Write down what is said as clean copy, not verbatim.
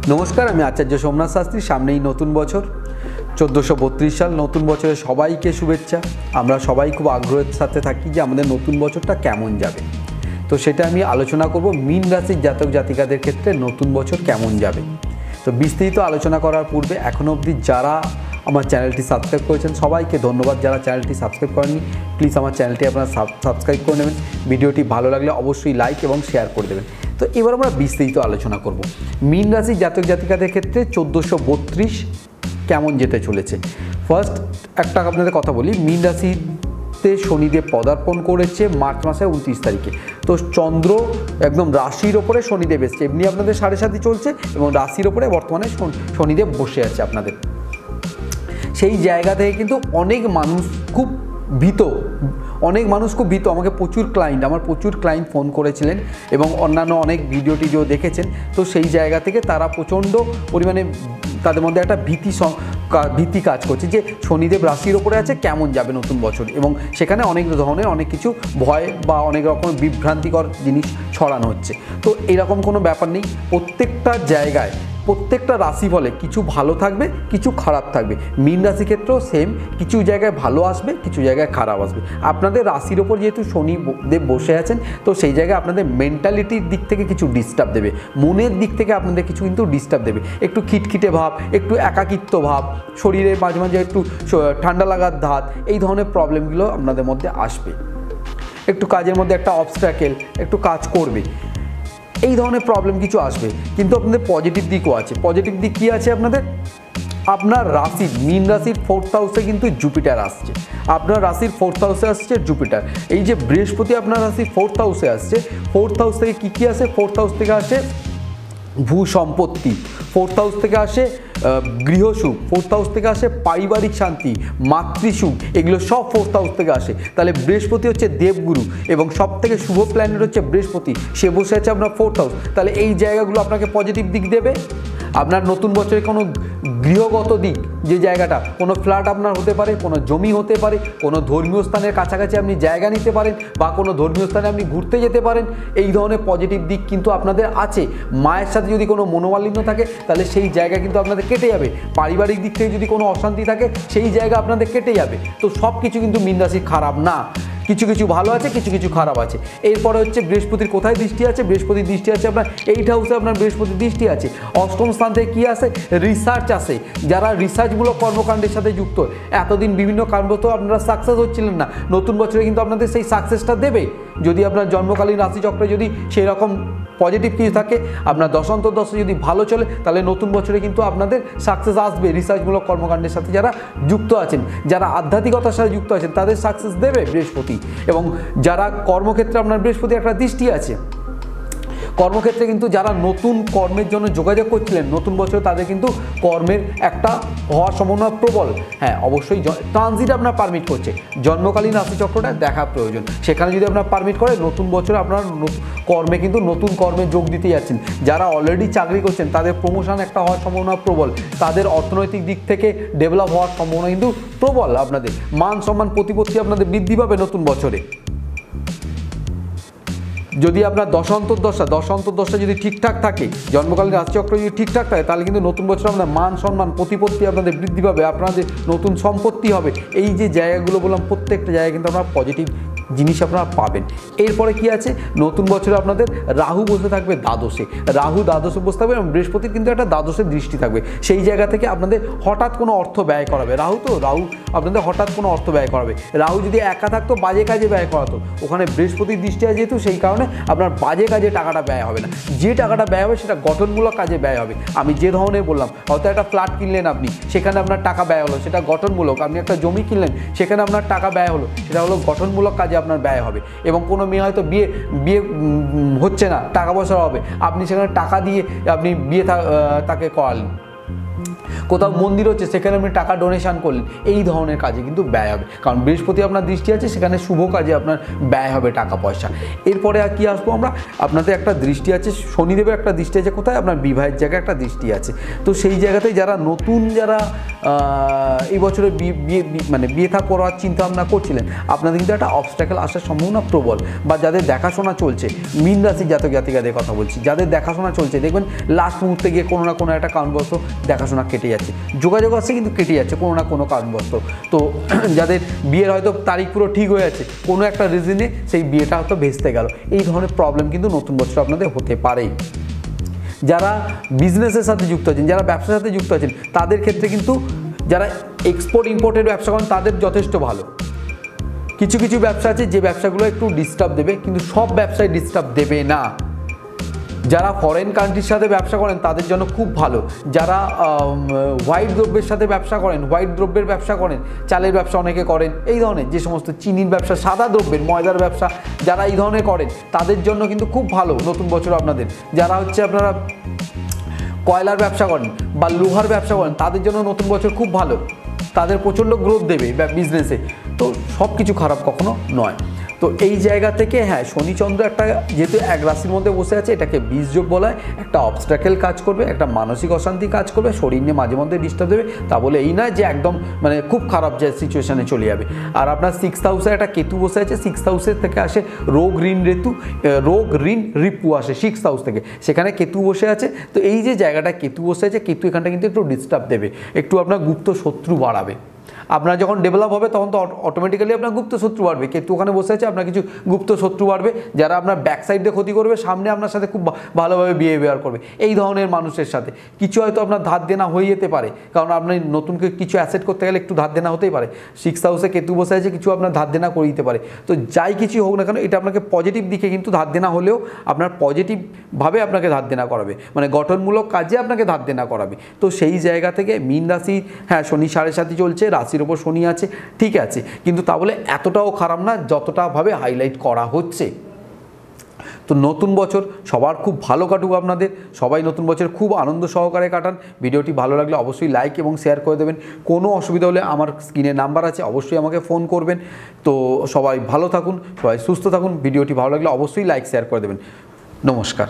নমস্কার, আমি আচার্য সোমনাথ শাস্ত্রী। সামনেই নতুন বছর 1432 সাল। নতুন বছরে সবাইকে শুভেচ্ছা। আমরা সবাই খুব আগ্রহের সাথে থাকি যে আমাদের নতুন বছরটা কেমন যাবে। তো সেটা আমি আলোচনা করব মীন রাশির জাতক জাতিকাদের ক্ষেত্রে নতুন বছর কেমন যাবে। তো বিস্তারিত আলোচনা করার পূর্বে এখনও অবধি যারা আমার চ্যানেলটি সাবস্ক্রাইব করেছেন সবাইকে ধন্যবাদ। যারা চ্যানেলটি সাবস্ক্রাইব করেননি প্লিজ আমার চ্যানেলটি আপনারা সাবস্ক্রাইব করে নেবেন। ভিডিওটি ভালো লাগলে অবশ্যই লাইক এবং শেয়ার করে দেবেন। তো এবার আমরা বিস্তারিত আলোচনা করব মীন রাশির জাতক জাতিকাদের ক্ষেত্রে 1432 কেমন যেতে চলেছে। ফার্স্ট একটা আপনাদের কথা বলি, মীন রাশিতে শনিদেব পদার্পণ করেছে মার্চ মাসের 29 তারিখে। তো চন্দ্র একদম রাশির ওপরে শনিদেব এসছে, এমনি আপনাদের 7.5 চলছে এবং রাশির ওপরে বর্তমানে শনিদেব বসে আছে আপনাদের। সেই জায়গা থেকে কিন্তু অনেক মানুষ খুব ভীত, আমাকে আমার প্রচুর ক্লায়েন্ট ফোন করেছিলেন এবং অন্যান্য অনেক ভিডিও টিডিও দেখেছেন। তো সেই জায়গা থেকে তারা প্রচণ্ড পরিমাণে তাদের মধ্যে একটা ভীতি কাজ করছে যে শনিদেব রাশির ওপরে আছে, কেমন যাবে নতুন বছর, এবং সেখানে অনেক ধরনের অনেক কিছু ভয় বা অনেক রকম বিভ্রান্তিকর জিনিস ছড়ানো হচ্ছে। তো এরকম কোনো ব্যাপার নেই। প্রত্যেকটা জায়গায় প্রত্যেকটা রাশি ফলে কিছু ভালো থাকবে, কিছু খারাপ থাকবে। মীন রাশি ক্ষেত্রেও সেম, কিছু জায়গায় ভালো আসবে, কিছু জায়গায় খারাপ আসবে। আপনাদের রাশির ওপর যেহেতু শনিদেব বসে আছেন, তো সেই জায়গায় আপনাদের মেন্টালিটির দিক থেকে কিছু ডিস্টার্ব দেবে, মনের দিক থেকে আপনাদের কিছু কিন্তু ডিস্টার্ব দেবে। একটু খিটখিটে ভাব, একটু একাকিত্ব ভাব, শরীরের মাঝে মাঝে একটু ঠান্ডা লাগার ধাত, এই ধরনের প্রবলেমগুলো আপনাদের মধ্যে আসবে। একটু কাজের মধ্যে একটা অবস্ট্যাকেল, একটু কাজ করবে, এই ধরনের প্রবলেম কিছু আসবে। কিন্তু আপনাদের পজিটিভ দিকও আছে। পজিটিভ দিক কী আছে আপনাদের? আপনার রাশির মীন রাশির 4th হাউসে কিন্তু জুপিটার আসছে। আপনার রাশির 4th হাউসে আসছে জুপিটার। এই যে বৃহস্পতি আপনার রাশির 4th হাউসে আসছে, 4th হাউস থেকে কী আসে? 4th হাউস থেকে আসে ভূ সম্পত্তি, 4th হাউস থেকে আসে গৃহসুখ, 4th হাউস থেকে আসে পারিবারিক শান্তি, মাতৃসুখ, এগুলো সব 4th হাউস থেকে আসে। তাহলে বৃহস্পতি হচ্ছে দেবগুরু এবং সব থেকে শুভ প্ল্যানেট হচ্ছে বৃহস্পতি, সে বসে আছে আপনার 4th হাউস। তাহলে এই জায়গাগুলো আপনাকে পজিটিভ দিক দেবে। আপনার নতুন বছরে কোনো গৃহগত দিক, যে জায়গাটা কোনো ফ্ল্যাট আপনার হতে পারে, কোনো জমি হতে পারে, কোনো ধর্মীয় স্থানের কাছাকাছি আপনি জায়গা নিতে পারেন বা কোনো ধর্মীয় স্থানে আপনি ঘুরতে যেতে পারেন, এই ধরনের পজিটিভ দিক কিন্তু আপনাদের আছে। মায়ের সাথে যদি কোনো মনোমালিন্য থাকে তাহলে সেই জায়গা কিন্তু আপনাদের কেটে যাবে। পারিবারিক দিক থেকে যদি কোনো অশান্তি থাকে সেই জায়গা আপনাদের কেটে যাবে। তো সব কিছু কিন্তু মীন রাশির খারাপ না, কিছু কিছু ভালো আছে, কিছু কিছু খারাপ আছে। এরপরে হচ্ছে বৃহস্পতির কোথায় দৃষ্টি আছে? বৃহস্পতির দৃষ্টি আছে আপনার 8th হাউসে, আপনার বৃহস্পতির দৃষ্টি আছে। অষ্টম স্থান থেকে কী আসে? রিসার্চ আসে। যারা রিসার্চমূলক কর্মকাণ্ডের সাথে যুক্ত, এতদিন বিভিন্ন কারণবশত আপনারা সাকসেস হচ্ছিলেন না, নতুন বছরে কিন্তু আপনাদের সেই সাকসেসটা দেবে। যদি আপনার জন্মকালীন রাশিচক্রে যদি সেই রকম পজিটিভ কিছু থাকে, আপনার দশান্তর্দশা যদি ভালো চলে, তাহলে নতুন বছরে কিন্তু আপনাদের সাকসেস আসবে। রিসার্চমূলক কর্মকাণ্ডের সাথে যারা যুক্ত আছেন, যারা আধ্যাত্মিকতার সাথে যুক্ত আছেন, তাদের সাকসেস দেবে বৃহস্পতি। এবং যারা কর্মক্ষেত্রে আপনার বৃহস্পতি একটা দৃষ্টি আছে, কর্মক্ষেত্রে কিন্তু যারা নতুন কর্মের জন্য যোগাযোগ করছিলেন নতুন বছরে, তাদের কিন্তু কর্মের একটা হওয়ার সম্ভাবনা প্রবল। হ্যাঁ, অবশ্যই ট্রানজিট আপনার পারমিট করছে, জন্মকালীন রাশিচক্রটা দেখা প্রয়োজন। সেখানে যদি আপনার পারমিট করে, নতুন বছরে আপনার কর্মে কিন্তু নতুন কর্মে যোগ দিতে যাচ্ছেন। যারা অলরেডি চাকরি করছেন তাদের প্রমোশন একটা হওয়ার সম্ভাবনা প্রবল। তাদের অর্থনৈতিক দিক থেকে ডেভেলপ হওয়ার সম্ভাবনা কিন্তু প্রবল। আপনাদের মান সম্মান প্রতিপত্তি আপনাদের বৃদ্ধি পাবে নতুন বছরে। যদি আপনার দশান্তর্দশা যদি ঠিকঠাক থাকে, জন্মকালীন রাশিচক্র যদি ঠিকঠাক থাকে, তাহলে কিন্তু নতুন বছর আপনার মান সম্মান প্রতিপত্তি আপনাদের বৃদ্ধি পাবে, আপনাদের নতুন সম্পত্তি হবে। এই যে জায়গাগুলো বললাম, প্রত্যেকটা জায়গায় কিন্তু আপনারা পজিটিভ জিনিস আপনারা পাবেন। এরপরে কি আছে? নতুন বছরে আপনাদের রাহু বসে থাকবে দ্বাদশে। রাহু দ্বাদশে বসে থাকবে এবং বৃহস্পতির কিন্তু একটা দ্বাদশের দৃষ্টি থাকবে। সেই জায়গা থেকে আপনাদের হঠাৎ কোনো অর্থ ব্যয় করাবে। রাহু আপনাদের হঠাৎ কোনো অর্থ ব্যয় করাবে। রাহু যদি একা থাকতো বাজে কাজে ব্যয় করাতো, ওখানে বৃহস্পতির দৃষ্টি আছে যেহেতু, সেই কারণে আপনার বাজে কাজে টাকাটা ব্যয় হবে না। যে টাকাটা ব্যয় হবে সেটা গঠনমূলক কাজে ব্যয় হবে। আমি যে ধরনের বললাম, হয়তো একটা ফ্ল্যাট কিনলেন আপনি, সেখানে আপনার টাকা ব্যয় হলো, সেটা গঠনমূলক। আপনি একটা জমি কিনলেন, সেখানে আপনার টাকা ব্যয় হলো, সেটা হলো গঠনমূলক কাজে আপনার ব্যয় হবে। এবং কোনো মেয়ে হয়তো বিয়ে হচ্ছে না, টাকা পয়সা হবে, আপনি সেখানে টাকা দিয়ে আপনি বিয়ে তাকে করালেন। কোথাও মন্দির হচ্ছে সেখানে আপনি টাকা ডোনেশন করলেন, এই ধরনের কাজে কিন্তু ব্যয় হবে, কারণ বৃহস্পতি আপনার দৃষ্টি আছে, সেখানে শুভ কাজে আপনার ব্যয় হবে টাকা পয়সা। এরপরে আর কি আসবো আমরা, আপনাদের একটা দৃষ্টি আছে শনিদেবের, একটা দৃষ্টি আছে কোথায়, আপনার বিবাহের জায়গায় একটা দৃষ্টি আছে। তো সেই জায়গাতে যারা নতুন, যারা এই বছরে মানে বিয়ে থা করার চিন্তা ভাবনা করছিলেন, আপনাদের কিন্তু একটা অবস্ট্যাকেল আসার সম্ভাবনা প্রবল। বা যাদের দেখাশোনা চলছে, মীন রাশির জাতক জাতিকাদের কথা বলছি, যাদের দেখাশোনা চলছে দেখবেন লাস্ট মুহূর্তে গিয়ে কোনো না কোনো একটা কারণবশত দেখাশোনা কেটে যাচ্ছে, যোগাযোগ আসছে কিন্তু কেটে যাচ্ছে কোনো না কোনো কারণবশত। তো যাদের বিয়ের হয়তো তারিখ পুরো ঠিক হয়ে আছে, কোনো একটা রিজনে সেই বিয়েটা হয়তো ভেস্তে গেল, এই ধরনের প্রবলেম কিন্তু নতুন বছর আপনাদের হতে পারে। যারা বিজনেসের সাথে যুক্ত আছেন, যারা ব্যবসার সাথে যুক্ত আছেন, তাদের ক্ষেত্রে কিন্তু যারা এক্সপোর্ট ইম্পোর্টের ব্যবসা করেন তাদের যথেষ্ট ভালো। কিছু কিছু ব্যবসা আছে যে ব্যবসাগুলো একটু ডিস্টার্ব দেবে, কিন্তু সব ব্যবসায় ডিস্টার্ব দেবে না। যারা ফরেন কান্ট্রির সাথে ব্যবসা করেন তাদের জন্য খুব ভালো। যারা হোয়াইট দ্রব্যের সাথে ব্যবসা করেন, হোয়াইট দ্রব্যের ব্যবসা করেন, চালের ব্যবসা অনেকে করেন, এই ধরনের যে সমস্ত চিনির ব্যবসা, সাদা দ্রব্যের, ময়দার ব্যবসা যারা এই ধরনের করেন তাদের জন্য কিন্তু খুব ভালো নতুন বছর আপনাদের। যারা হচ্ছে আপনারা কয়লার ব্যবসা করেন বা লোহার ব্যবসা করেন তাদের জন্য নতুন বছর খুব ভালো, তাদের প্রচণ্ড গ্রোথ দেবে বিজনেসে। তো সব কিছু খারাপ কখনো নয়। তো এই জায়গা থেকে হ্যাঁ, শনিচন্দ্র একটা যেহেতু এক রাশির মধ্যে বসে আছে, এটাকে বীজযোগ বলা হয়। একটা অবস্ট্রাকেল কাজ করবে, একটা মানসিক অশান্তি কাজ করবে, শরীর নিয়ে মাঝে মধ্যে ডিস্টার্ব দেবে। তা বলে এই নয় যে একদম মানে খুব খারাপ যে সিচুয়েশানে চলে যাবে। আর আপনার 6th হাউসে একটা কেতু বসে আছে, 6th হাউসের থেকে আসে রোগ ঋণ রিপু আসে 6th হাউস থেকে, সেখানে কেতু বসে আছে। তো এই যে জায়গাটা কেতু বসে আছে, কেতু এখানটা কিন্তু একটু ডিস্টার্ব দেবে, একটু আপনার গুপ্ত শত্রু বাড়াবে। আপনার যখন ডেভেলপ হবে তখন তো অটোমেটিক্যালি আপনার গুপ্ত শত্রু বাড়বে। কেতু ওখানে বসে আছে, আপনার কিছু গুপ্ত শত্রু বাড়বে, যারা আপনার ব্যাক সাইডে ক্ষতি করবে, সামনে আপনার সাথে খুব ভালোভাবে বিহেভিয়ার করবে। এই ধরনের মানুষের সাথে কিছু হয়তো আপনার ধার দেনা হয়ে যেতে পারে, কারণ আপনি নতুন কিছু অ্যাসেট করতে গেলে একটু ধার দেনা হতেই পারে। 6th হাউসে কেতু বসে আছে, কিছু আপনার ধার দেনা করে দিতে পারে। তো যাই কিছু হোক না কেন, এটা আপনাকে পজিটিভ দিকে কিন্তু ধার দেনা হলেও আপনার পজিটিভভাবে আপনাকে ধার দেনা করাবে, মানে গঠনমূলক কাজে আপনাকে ধার দেনা করাবে। তো সেই জায়গা থেকে মীন রাশি, হ্যাঁ শনি 7.5 চলছে, রাশির ওপর শনি আছে, ঠিক আছে, কিন্তু তা বলে এতটাও খারাপ না যতটা ভাবে হাইলাইট করা হচ্ছে। তো নতুন বছর সবার খুব ভালো কাটুক, আপনাদের সবাই নতুন বছর খুব আনন্দ সহকারে কাটান। ভিডিওটি ভালো লাগলে অবশ্যই লাইক এবং শেয়ার করে দেবেন। কোনো অসুবিধা হলে আমার স্ক্রিনে নাম্বার আছে, অবশ্যই আমাকে ফোন করবেন। তো সবাই ভালো থাকুন, সবাই সুস্থ থাকুন। ভিডিওটি ভালো লাগলে অবশ্যই লাইক শেয়ার করে দেবেন। নমস্কার।